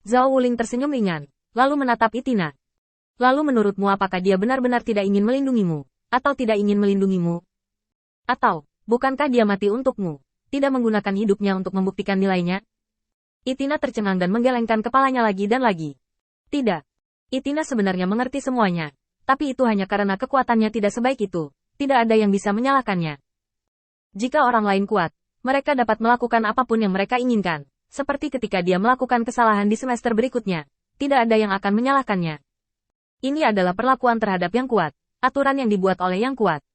Zhao Wuling tersenyum ringan, lalu menatap Itina. Lalu menurutmu apakah dia benar-benar tidak ingin melindungimu, atau tidak ingin melindungimu? Atau, bukankah dia mati untukmu, tidak menggunakan hidupnya untuk membuktikan nilainya? Itina tercengang dan menggelengkan kepalanya lagi dan lagi. Tidak. Itina sebenarnya mengerti semuanya, tapi itu hanya karena kekuatannya tidak sebaik itu, tidak ada yang bisa menyalahkannya. Jika orang lain kuat, mereka dapat melakukan apapun yang mereka inginkan. Seperti ketika dia melakukan kesalahan di semester berikutnya, tidak ada yang akan menyalahkannya. Ini adalah perlakuan terhadap yang kuat, aturan yang dibuat oleh yang kuat.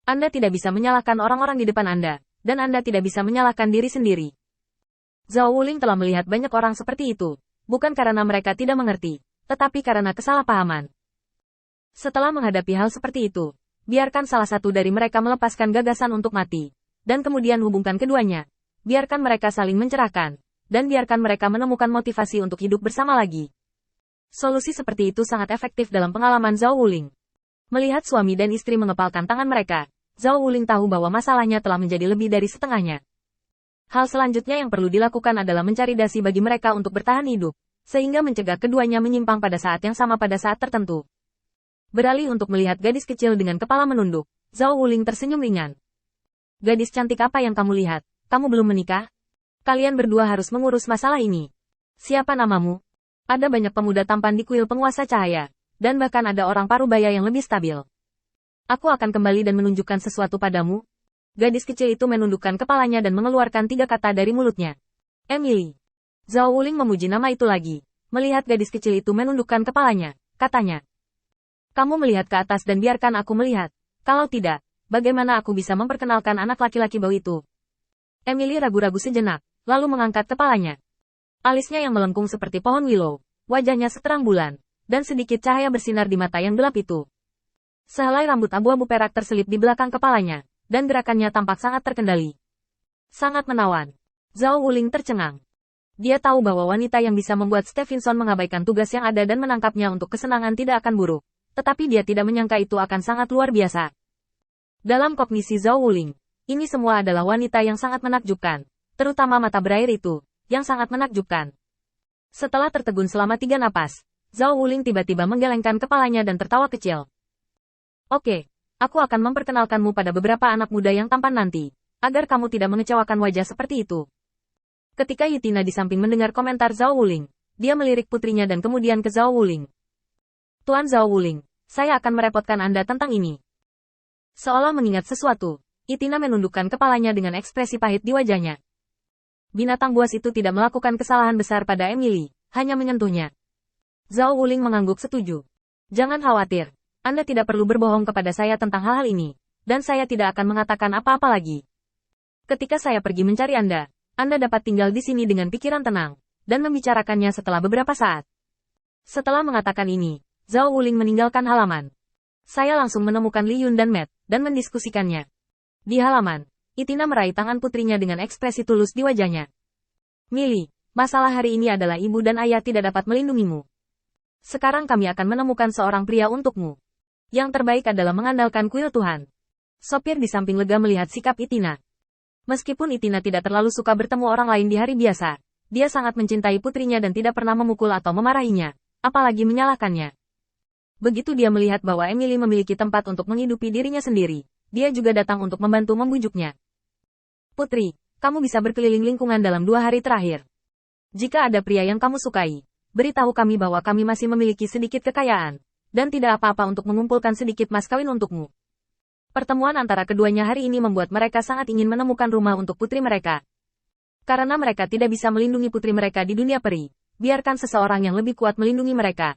Anda tidak bisa menyalahkan orang-orang di depan Anda, dan Anda tidak bisa menyalahkan diri sendiri. Zhao Wuling telah melihat banyak orang seperti itu, bukan karena mereka tidak mengerti, tetapi karena kesalahpahaman. Setelah menghadapi hal seperti itu, biarkan salah satu dari mereka melepaskan gagasan untuk mati, dan kemudian hubungkan keduanya. Biarkan mereka saling mencerahkan, dan biarkan mereka menemukan motivasi untuk hidup bersama lagi. Solusi seperti itu sangat efektif dalam pengalaman Zhao Wuling. Melihat suami dan istri mengepalkan tangan mereka, Zhao Wuling tahu bahwa masalahnya telah menjadi lebih dari setengahnya. Hal selanjutnya yang perlu dilakukan adalah mencari dasi bagi mereka untuk bertahan hidup, sehingga mencegah keduanya menyimpang pada saat yang sama pada saat tertentu. Beralih untuk melihat gadis kecil dengan kepala menunduk, Zhao Wuling tersenyum ringan. Gadis cantik apa yang kamu lihat? Kamu belum menikah? Kalian berdua harus mengurus masalah ini. Siapa namamu? Ada banyak pemuda tampan di kuil penguasa cahaya, dan bahkan ada orang parubaya yang lebih stabil. Aku akan kembali dan menunjukkan sesuatu padamu. Gadis kecil itu menundukkan kepalanya dan mengeluarkan 3 kata dari mulutnya. Emily. Zhao Wuling memuji nama itu lagi. Melihat gadis kecil itu menundukkan kepalanya, katanya. Kamu melihat ke atas dan biarkan aku melihat. Kalau tidak, bagaimana aku bisa memperkenalkan anak laki-laki bau itu? Emily ragu-ragu sejenak, lalu mengangkat kepalanya. Alisnya yang melengkung seperti pohon willow, wajahnya seterang bulan, dan sedikit cahaya bersinar di mata yang gelap itu. Sehelai rambut abu-abu perak terselip di belakang kepalanya, dan gerakannya tampak sangat terkendali. Sangat menawan. Zhao Wuling tercengang. Dia tahu bahwa wanita yang bisa membuat Stevenson mengabaikan tugas yang ada dan menangkapnya untuk kesenangan tidak akan buruk, tetapi dia tidak menyangka itu akan sangat luar biasa. Dalam kognisi Zhao Wuling, ini semua adalah wanita yang sangat menakjubkan, terutama mata berair itu, yang sangat menakjubkan. Setelah tertegun selama 3 napas, Zhao Wuling tiba-tiba menggelengkan kepalanya dan tertawa kecil. Oke, aku akan memperkenalkanmu pada beberapa anak muda yang tampan nanti, agar kamu tidak mengecewakan wajah seperti itu. Ketika Yitina di samping mendengar komentar Zhao Wuling, dia melirik putrinya dan kemudian ke Zhao Wuling. Tuan Zhao Wuling, saya akan merepotkan Anda tentang ini. Seolah mengingat sesuatu, Yitina menundukkan kepalanya dengan ekspresi pahit di wajahnya. Binatang buas itu tidak melakukan kesalahan besar pada Emily, hanya menyentuhnya. Zhao Wuling mengangguk setuju. Jangan khawatir, Anda tidak perlu berbohong kepada saya tentang hal-hal ini, dan saya tidak akan mengatakan apa-apa lagi. Ketika saya pergi mencari Anda dapat tinggal di sini dengan pikiran tenang, dan membicarakannya setelah beberapa saat. Setelah mengatakan ini, Zhao Wuling meninggalkan halaman. Saya langsung menemukan Li Yun dan Matt, dan mendiskusikannya. Di halaman, Yitina meraih tangan putrinya dengan ekspresi tulus di wajahnya. Millie, masalah hari ini adalah ibu dan ayah tidak dapat melindungimu. Sekarang kami akan menemukan seorang pria untukmu. Yang terbaik adalah mengandalkan kuil Tuhan. Sopir di samping lega melihat sikap Yitina. Meskipun Yitina tidak terlalu suka bertemu orang lain di hari biasa, dia sangat mencintai putrinya dan tidak pernah memukul atau memarahinya, apalagi menyalahkannya. Begitu dia melihat bahwa Emily memiliki tempat untuk menghidupi dirinya sendiri, dia juga datang untuk membantu membujuknya. Putri, kamu bisa berkeliling lingkungan dalam 2 hari terakhir. Jika ada pria yang kamu sukai, beritahu kami bahwa kami masih memiliki sedikit kekayaan, dan tidak apa-apa untuk mengumpulkan sedikit mas kawin untukmu. Pertemuan antara keduanya hari ini membuat mereka sangat ingin menemukan rumah untuk putri mereka. Karena mereka tidak bisa melindungi putri mereka di dunia peri, biarkan seseorang yang lebih kuat melindungi mereka.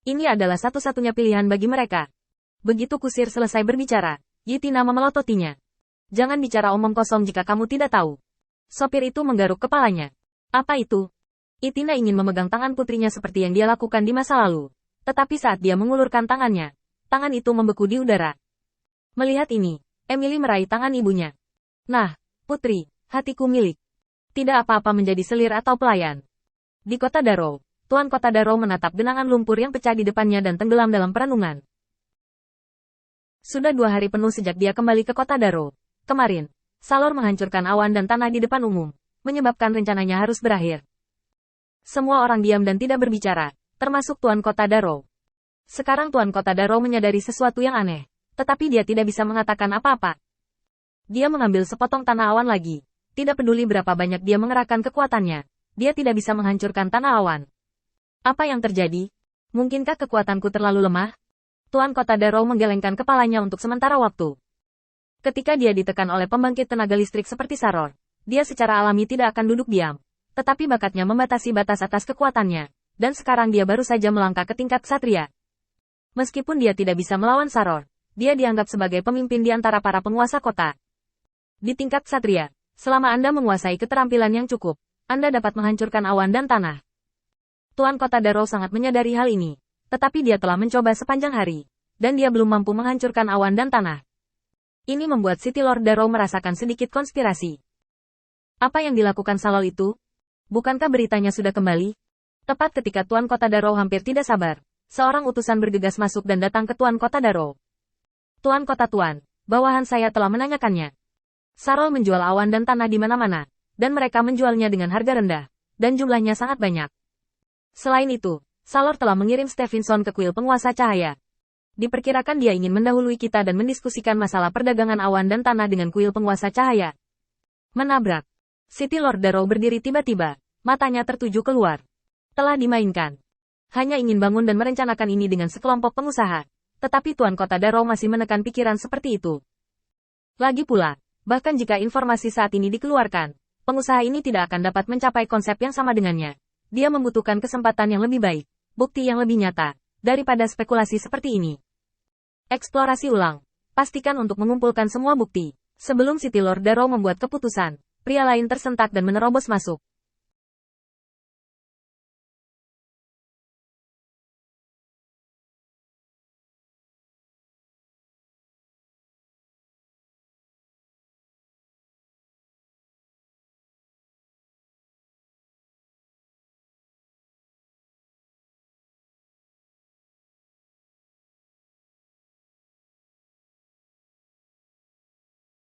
Ini adalah satu-satunya pilihan bagi mereka. Begitu kusir selesai berbicara, Yitina memelototinya. Jangan bicara omong kosong jika kamu tidak tahu. Sopir itu menggaruk kepalanya. Apa itu? Yitina ingin memegang tangan putrinya seperti yang dia lakukan di masa lalu. Tetapi saat dia mengulurkan tangannya, tangan itu membeku di udara. Melihat ini, Emily meraih tangan ibunya. Nah, putri, hatiku milik. Tidak apa-apa menjadi selir atau pelayan. Di kota Darrow, Tuan Kota Darrow menatap genangan lumpur yang pecah di depannya dan tenggelam dalam perenungan. Sudah 2 hari penuh sejak dia kembali ke kota Darrow. Kemarin, Salor menghancurkan awan dan tanah di depan umum, menyebabkan rencananya harus berakhir. Semua orang diam dan tidak berbicara, termasuk Tuan Kota Darrow. Sekarang Tuan Kota Darrow menyadari sesuatu yang aneh, tetapi dia tidak bisa mengatakan apa-apa. Dia mengambil sepotong tanah awan lagi. Tidak peduli berapa banyak dia mengerahkan kekuatannya, dia tidak bisa menghancurkan tanah awan. Apa yang terjadi? Mungkinkah kekuatanku terlalu lemah? Tuan Kota Darrow menggelengkan kepalanya untuk sementara waktu. Ketika dia ditekan oleh pembangkit tenaga listrik seperti Saror, dia secara alami tidak akan duduk diam. Tetapi bakatnya membatasi batas atas kekuatannya, dan sekarang dia baru saja melangkah ke tingkat ksatria. Meskipun dia tidak bisa melawan Saror, dia dianggap sebagai pemimpin di antara para penguasa kota. Di tingkat ksatria, selama Anda menguasai keterampilan yang cukup, Anda dapat menghancurkan awan dan tanah. Tuan Kota Darrow sangat menyadari hal ini, tetapi dia telah mencoba sepanjang hari, dan dia belum mampu menghancurkan awan dan tanah. Ini membuat City Lord Darrow merasakan sedikit konspirasi. Apa yang dilakukan Salol itu? Bukankah beritanya sudah kembali? Tepat ketika Tuan Kota Darrow hampir tidak sabar, seorang utusan bergegas masuk dan datang ke Tuan Kota Darrow. Tuan Kota Tuan, bawahan saya telah menanyakannya. Sarol menjual awan dan tanah di mana-mana, dan mereka menjualnya dengan harga rendah, dan jumlahnya sangat banyak. Selain itu, Salor telah mengirim Stephenson ke kuil penguasa cahaya. Diperkirakan dia ingin mendahului kita dan mendiskusikan masalah perdagangan awan dan tanah dengan kuil penguasa cahaya. Menabrak. City Lord Darrow berdiri tiba-tiba, matanya tertuju keluar. Telah dimainkan. Hanya ingin bangun dan merencanakan ini dengan sekelompok pengusaha, tetapi Tuan Kota Darrow masih menekan pikiran seperti itu. Lagi pula, bahkan jika informasi saat ini dikeluarkan, pengusaha ini tidak akan dapat mencapai konsep yang sama dengannya. Dia membutuhkan kesempatan yang lebih baik, bukti yang lebih nyata, daripada spekulasi seperti ini. Eksplorasi ulang. Pastikan untuk mengumpulkan semua bukti. Sebelum City Lord Darrow membuat keputusan, pria lain tersentak dan menerobos masuk.